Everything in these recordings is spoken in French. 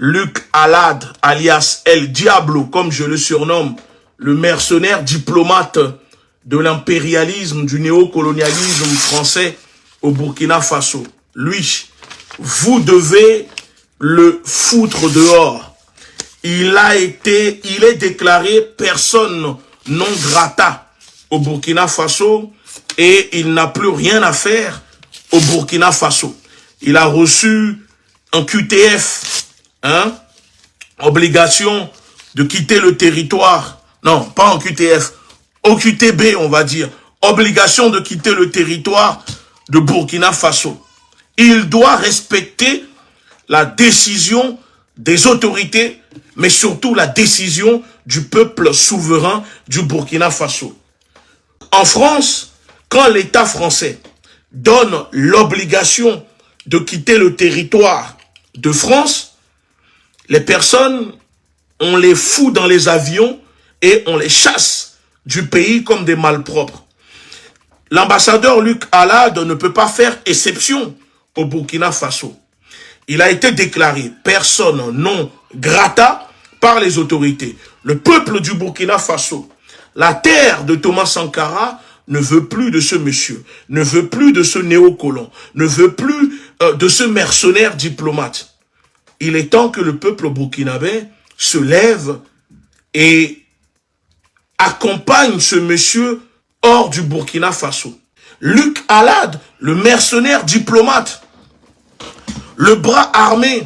Luc Alad, alias El Diablo, comme je le surnomme, le mercenaire diplomate de l'impérialisme, du néocolonialisme français au Burkina Faso. Lui, vous devez le foutre dehors. Il est déclaré personne non grata au Burkina Faso et il n'a plus rien à faire au Burkina Faso. Il a reçu un QTF, obligation de quitter le territoire. Non, pas en QTF, au QTB on va dire. Obligation de quitter le territoire de Burkina Faso. Il doit respecter la décision des autorités, mais surtout la décision du peuple souverain du Burkina Faso. En France, quand l'État français donne l'obligation de quitter le territoire de France, les personnes, on les fout dans les avions et on les chasse du pays comme des malpropres. L'ambassadeur Luc Alad ne peut pas faire exception au Burkina Faso. Il a été déclaré personne non grata par les autorités. Le peuple du Burkina Faso, la terre de Thomas Sankara, ne veut plus de ce monsieur, ne veut plus de ce néocolon, ne veut plus de ce mercenaire diplomate. Il est temps que le peuple burkinabé se lève et accompagne ce monsieur hors du Burkina Faso. Luc Alad, le mercenaire diplomate, le bras armé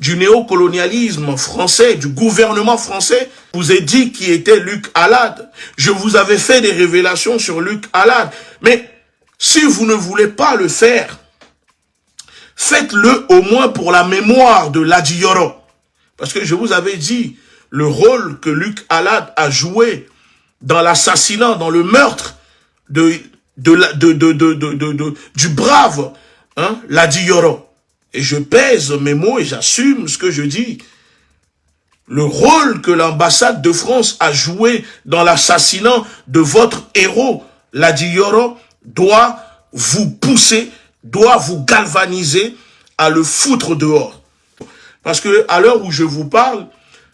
du néocolonialisme français, du gouvernement français, vous ai dit qui était Luc Alad. Je vous avais fait des révélations sur Luc Alad. Mais si vous ne voulez pas le faire, faites-le au moins pour la mémoire de Ladi Yoro. Parce que je vous avais dit le rôle que Luc Alad a joué dans l'assassinat, dans le meurtre du brave Ladi Yoro. Et je pèse mes mots et j'assume ce que je dis. Le rôle que l'ambassade de France a joué dans l'assassinat de votre héros, Ladi Yoro, doit vous pousser, doit vous galvaniser à le foutre dehors. Parce que à l'heure où je vous parle,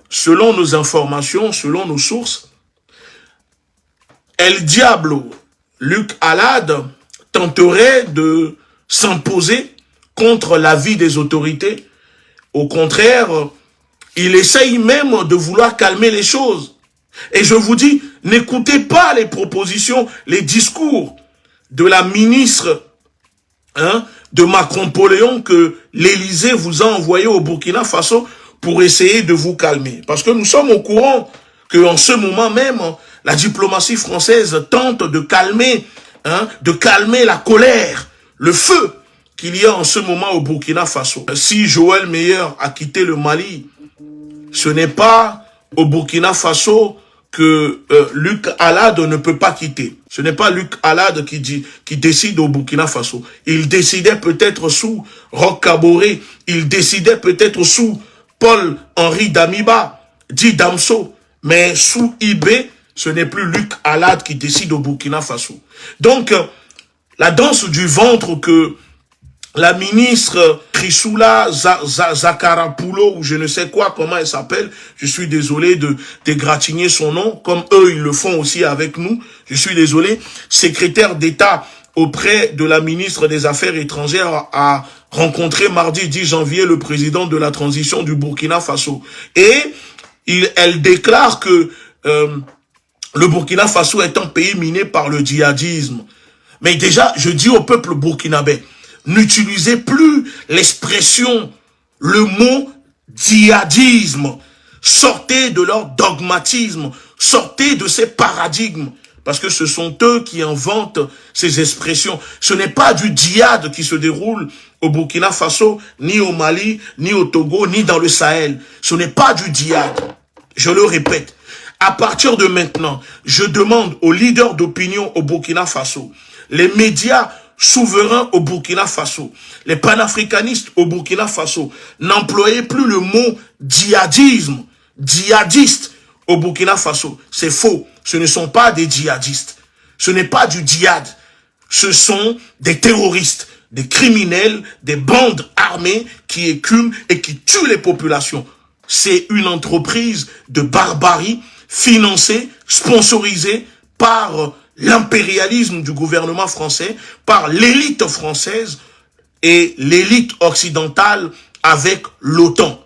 selon nos informations, selon nos sources, El Diablo, Luc Alad, tenterait de s'imposer contre l'avis des autorités. Au contraire, il essaye même de vouloir calmer les choses. Et je vous dis, n'écoutez pas les propositions, les discours de la ministre de Macron-Poléon que l'Élysée vous a envoyé au Burkina Faso pour essayer de vous calmer. Parce que nous sommes au courant qu'en ce moment même, la diplomatie française tente de calmer la colère, le feu qu'il y a en ce moment au Burkina Faso. Si Joël Meyer a quitté le Mali, ce n'est pas au Burkina Faso que Luc Alad ne peut pas quitter. Ce n'est pas Luc Alad qui décide au Burkina Faso. Il décidait peut-être sous Roch Kaboré, il décidait peut-être sous Paul-Henri Damiba, dit Damso, mais sous IB, ce n'est plus Luc Alad qui décide au Burkina Faso. Donc, la danse du ventre que la ministre Chrysoula Zakharapoulo, ou je ne sais quoi, comment elle s'appelle, je suis désolé de dégratigner son nom, comme eux ils le font aussi avec nous, je suis désolé, secrétaire d'État auprès de la ministre des Affaires étrangères a rencontré mardi 10 janvier le président de la transition du Burkina Faso. Et elle déclare que le Burkina Faso est un pays miné par le djihadisme. Mais déjà, je dis au peuple burkinabé, n'utilisez plus l'expression, le mot djihadisme. Sortez de leur dogmatisme, sortez de ces paradigmes. Parce que ce sont eux qui inventent ces expressions. Ce n'est pas du djihad qui se déroule au Burkina Faso, ni au Mali, ni au Togo, ni dans le Sahel. Ce n'est pas du djihad. Je le répète. À partir de maintenant, je demande aux leaders d'opinion au Burkina Faso, les médias souverains au Burkina Faso, les panafricanistes au Burkina Faso, n'employez plus le mot djihadisme, djihadiste au Burkina Faso. C'est faux. Ce ne sont pas des djihadistes. Ce n'est pas du djihad. Ce sont des terroristes, des criminels, des bandes armées qui écument et qui tuent les populations. C'est une entreprise de barbarie financée, sponsorisée par l'impérialisme du gouvernement français, par l'élite française et l'élite occidentale avec l'OTAN.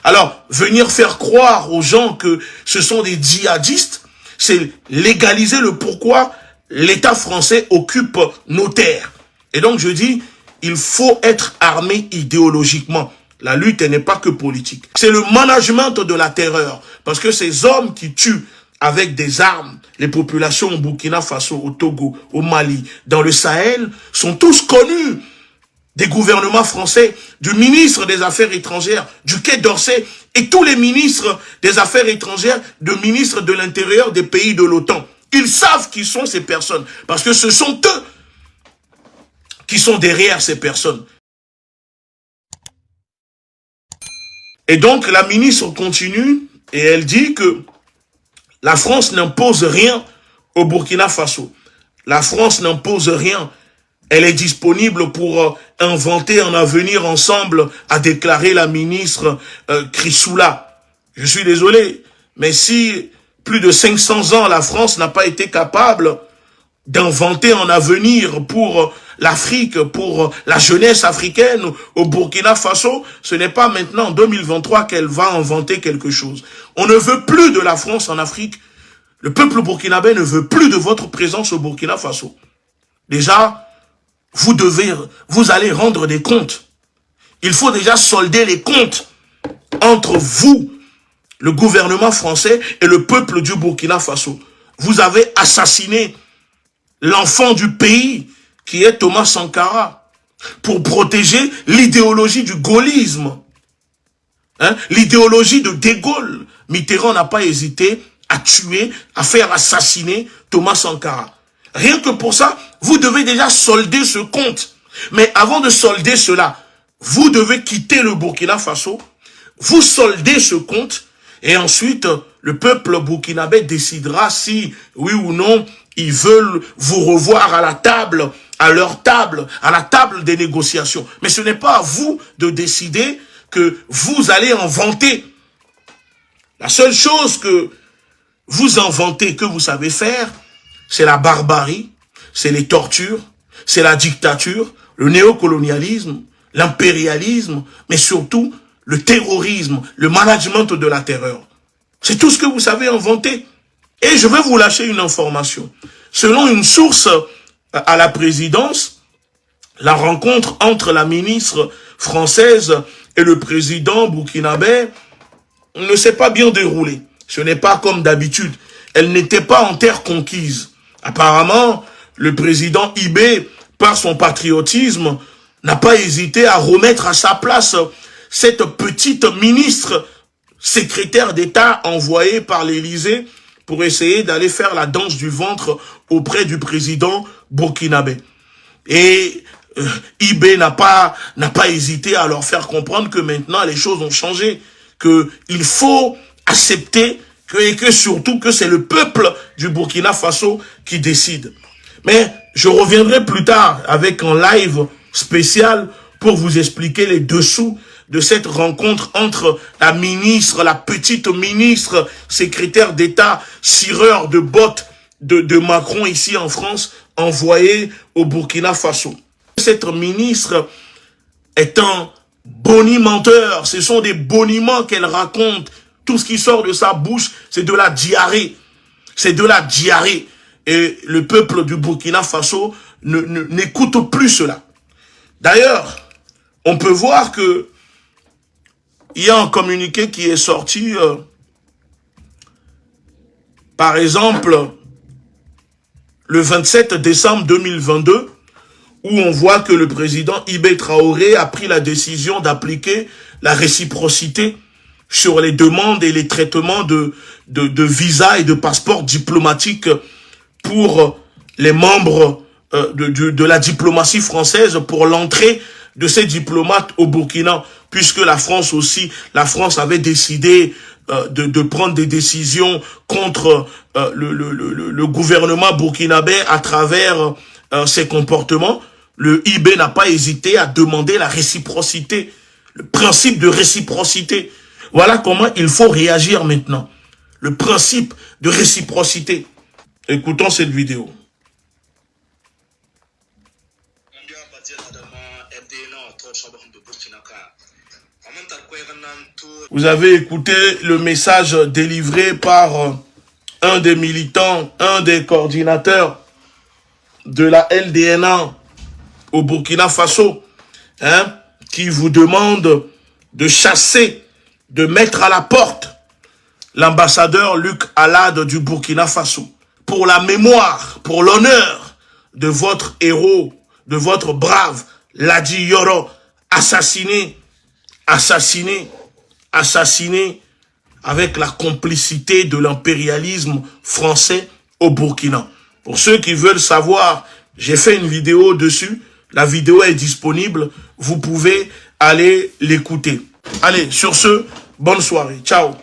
Alors, venir faire croire aux gens que ce sont des djihadistes, c'est légaliser le pourquoi l'État français occupe nos terres. Et donc, je dis, il faut être armé idéologiquement. La lutte n'est pas que politique. C'est le management de la terreur. Parce que ces hommes qui tuent avec des armes les populations au Burkina Faso, au Togo, au Mali, dans le Sahel, sont tous connus des gouvernements français, du ministre des Affaires étrangères, du Quai d'Orsay, et tous les ministres des Affaires étrangères, de ministres de l'Intérieur des pays de l'OTAN. Ils savent qui sont ces personnes, parce que ce sont eux qui sont derrière ces personnes. Et donc, la ministre continue, et elle dit que la France n'impose rien au Burkina Faso. La France n'impose rien. Elle est disponible pour inventer un avenir ensemble, a déclaré la ministre Chrysoula. Je suis désolé, mais si plus de 500 ans, la France n'a pas été capable d'inventer un avenir pour l'Afrique, pour la jeunesse africaine au Burkina Faso, ce n'est pas maintenant en 2023 qu'elle va inventer quelque chose. On ne veut plus de la France en Afrique. Le peuple burkinabé ne veut plus de votre présence au Burkina Faso. Déjà, vous allez rendre des comptes. Il faut déjà solder les comptes entre vous, le gouvernement français, et le peuple du Burkina Faso. Vous avez assassiné l'enfant du pays, qui est Thomas Sankara, pour protéger l'idéologie du gaullisme. L'idéologie de De Gaulle. Mitterrand n'a pas hésité à tuer, à faire assassiner Thomas Sankara. Rien que pour ça, vous devez déjà solder ce compte. Mais avant de solder cela, vous devez quitter le Burkina Faso, vous soldez ce compte, et ensuite, le peuple burkinabé décidera si, oui ou non, ils veulent vous revoir à la table, à leur table, à la table des négociations. Mais ce n'est pas à vous de décider que vous allez inventer. La seule chose que vous inventez, que vous savez faire, c'est la barbarie, c'est les tortures, c'est la dictature, le néocolonialisme, l'impérialisme, mais surtout le terrorisme, le management de la terreur. C'est tout ce que vous savez inventer. Et je vais vous lâcher une information. Selon une source à la présidence, la rencontre entre la ministre française et le président burkinabé ne s'est pas bien déroulée. Ce n'est pas comme d'habitude. Elle n'était pas en terre conquise. Apparemment, le président Ibé, par son patriotisme, n'a pas hésité à remettre à sa place cette petite ministre secrétaire d'État envoyée par l'Élysée pour essayer d'aller faire la danse du ventre auprès du président burkinabé. Et Ibé n'a pas hésité à leur faire comprendre que maintenant les choses ont changé, qu'il faut accepter et que surtout que c'est le peuple du Burkina Faso qui décide. Mais je reviendrai plus tard avec un live spécial pour vous expliquer les dessous de cette rencontre entre la ministre, la petite ministre, secrétaire d'État, cireur de bottes de Macron ici en France, envoyée au Burkina Faso. Cette ministre est un bonimenteur. Ce sont des boniments qu'elle raconte. Tout ce qui sort de sa bouche, c'est de la diarrhée. C'est de la diarrhée. Et le peuple du Burkina Faso n'écoute plus cela. D'ailleurs, on peut voir que il y a un communiqué qui est sorti, par exemple, le 27 décembre 2022, où on voit que le président Ibé Traoré a pris la décision d'appliquer la réciprocité sur les demandes et les traitements de visas et de passeports diplomatiques pour les membres de la diplomatie française pour l'entrée de ces diplomates au Burkina, puisque la France avait décidé de prendre des décisions contre le gouvernement burkinabé à travers ses comportements. le IB n'a pas hésité à demander la réciprocité, le principe de réciprocité. Voilà comment il faut réagir maintenant. Le principe de réciprocité. Écoutons cette vidéo. Vous avez écouté le message délivré par un des militants, un des coordinateurs de la LDNA au Burkina Faso, qui vous demande de chasser, de mettre à la porte l'ambassadeur Luc Alade du Burkina Faso. Pour la mémoire, pour l'honneur de votre héros, de votre brave Ladi Yoro, assassiné avec la complicité de l'impérialisme français au Burkina. Pour ceux qui veulent savoir, j'ai fait une vidéo dessus. La vidéo est disponible. Vous pouvez aller l'écouter. Allez, sur ce, bonne soirée. Ciao.